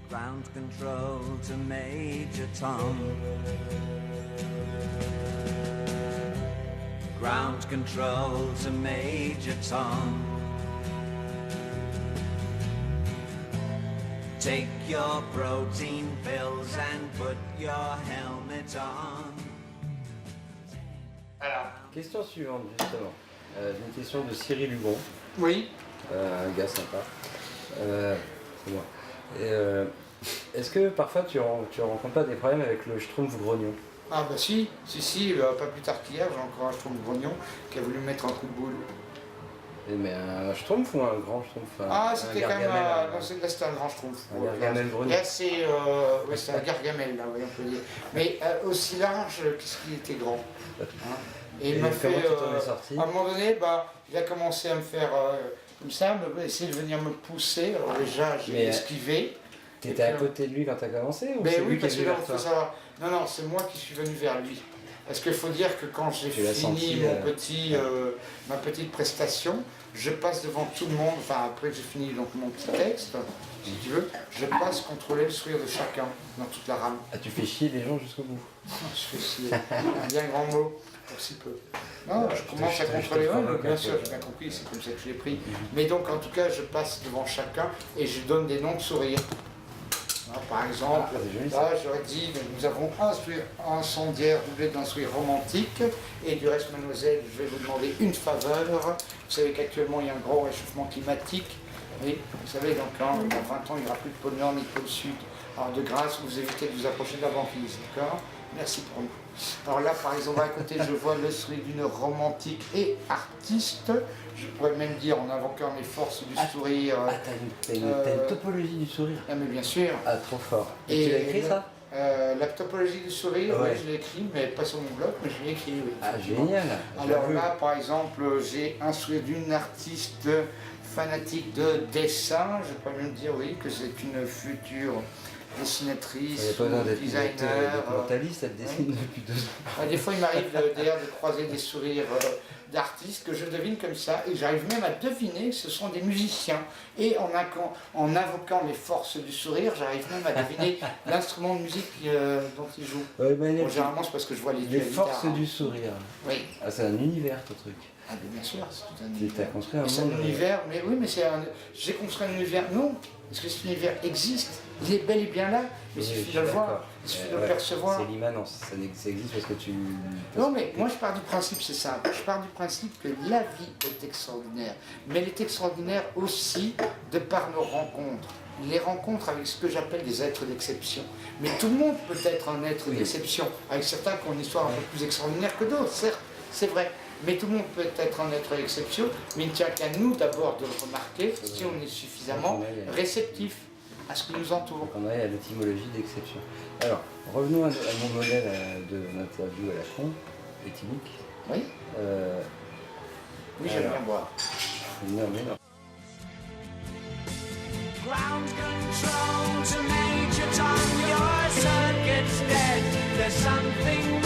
Ground control to Major Tom. Ground control to Major Tom. Take your protein pills and put your helmet on. Alors. Question suivante, justement. Une question de Cyril Hugon. Oui. Un gars sympa. C'est moi. Est-ce que parfois tu rencontres pas des problèmes avec le schtroumpf grognon? Ah bah si, pas plus tard qu'hier, j'ai encore un schtroumpf grognon qui a voulu me mettre un coup de boule. Mais un schtroumpf ou un grand schtroumpf? Ah, c'était quand même non, c'était un grand schtroumpf. Un gargamel grognon. Là, c'est un gargamel, là, oui, on peut dire. Mais aussi large qu'est-ce qu'il était grand. Hein. Et il m'a fait. À un moment donné, il a commencé à me faire comme ça, essayer de venir me pousser. Alors déjà, j'ai esquivé. T'étais à côté de lui quand t'as commencé ou c'est oui, lui qui est parce que venu là, vers il faut toi? savoir. Non, c'est moi qui suis venu vers lui. Parce qu'il faut dire que quand j'ai fini ma petite prestation, je passe devant tout le monde, enfin après que j'ai fini donc mon petit texte, si tu veux, je passe contrôler le sourire de chacun dans toute la rame. Ah, tu fais chier les gens jusqu'au bout? Je fais chier, un bien grand mot, pour si peu. Non, je commence à contrôler, bien sûr, j'ai bien compris, c'est comme ça que je l'ai pris. Mais donc en tout cas, je passe devant chacun et je donne des noms de sourires. Par exemple, là j'aurais dit nous avons un sourire incendiaire doublé d'un sourire romantique et du reste mademoiselle je vais vous demander une faveur. Vous savez qu'actuellement il y a un grand réchauffement climatique et vous savez donc dans 20 ans il n'y aura plus de pôle nord ni de pôle sud. Alors de grâce vous évitez de vous approcher de la banquise, d'accord? Merci pour nous. Alors là par exemple à côté je vois le sourire d'une romantique et artiste. Je pourrais même dire en invoquant les forces du sourire. T'as une topologie du sourire. Ah mais bien sûr. Ah trop fort. Et tu l'as écrit ça? La topologie du sourire, oui, je l'ai écrit, mais pas sur mon blog, mais je l'ai écrit, oui. Ah génial. Alors là, par exemple, j'ai un sourire d'une artiste fanatique de dessin. Je peux même dire, oui, que c'est une future dessinatrice, designer. Mentaliste, elle dessine depuis 2 ans. Des fois, il m'arrive d'ailleurs de croiser des sourires d'artistes que je devine comme ça, et j'arrive même à deviner que ce sont des musiciens. Et en invoquant les forces du sourire, j'arrive même à deviner l'instrument de musique dont ils jouent. Bon, généralement, c'est parce que je vois les forces du sourire. Oui. Ah, c'est un univers, ton truc. Ah, bien sûr, c'est tout un univers. Tu as construit un monde. C'est un univers, mais oui, mais j'ai construit un univers. Non, parce que cet univers existe. Il est bel et bien là, mais il suffit de le voir, il suffit de le percevoir. C'est l'immanence, ça existe parce que tu... Non mais moi je pars du principe, c'est simple, je pars du principe que la vie est extraordinaire, mais elle est extraordinaire aussi de par nos rencontres. Les rencontres avec ce que j'appelle des êtres d'exception. Mais tout le monde peut être un être d'exception, avec certains qui ont une histoire un peu plus extraordinaire que d'autres, certes, c'est vrai. Mais tout le monde peut être un être d'exception, mais il ne tient qu'à nous d'abord de le remarquer si on est suffisamment réceptif à ce qui nous entoure. On est à l'étymologie d'exception. Alors, revenons à mon modèle de l'interview à la con, éthylique. Oui. Oui, j'aime bien boire. Non, mais non. Ground control to Major Tom, your circuit's dead. There's something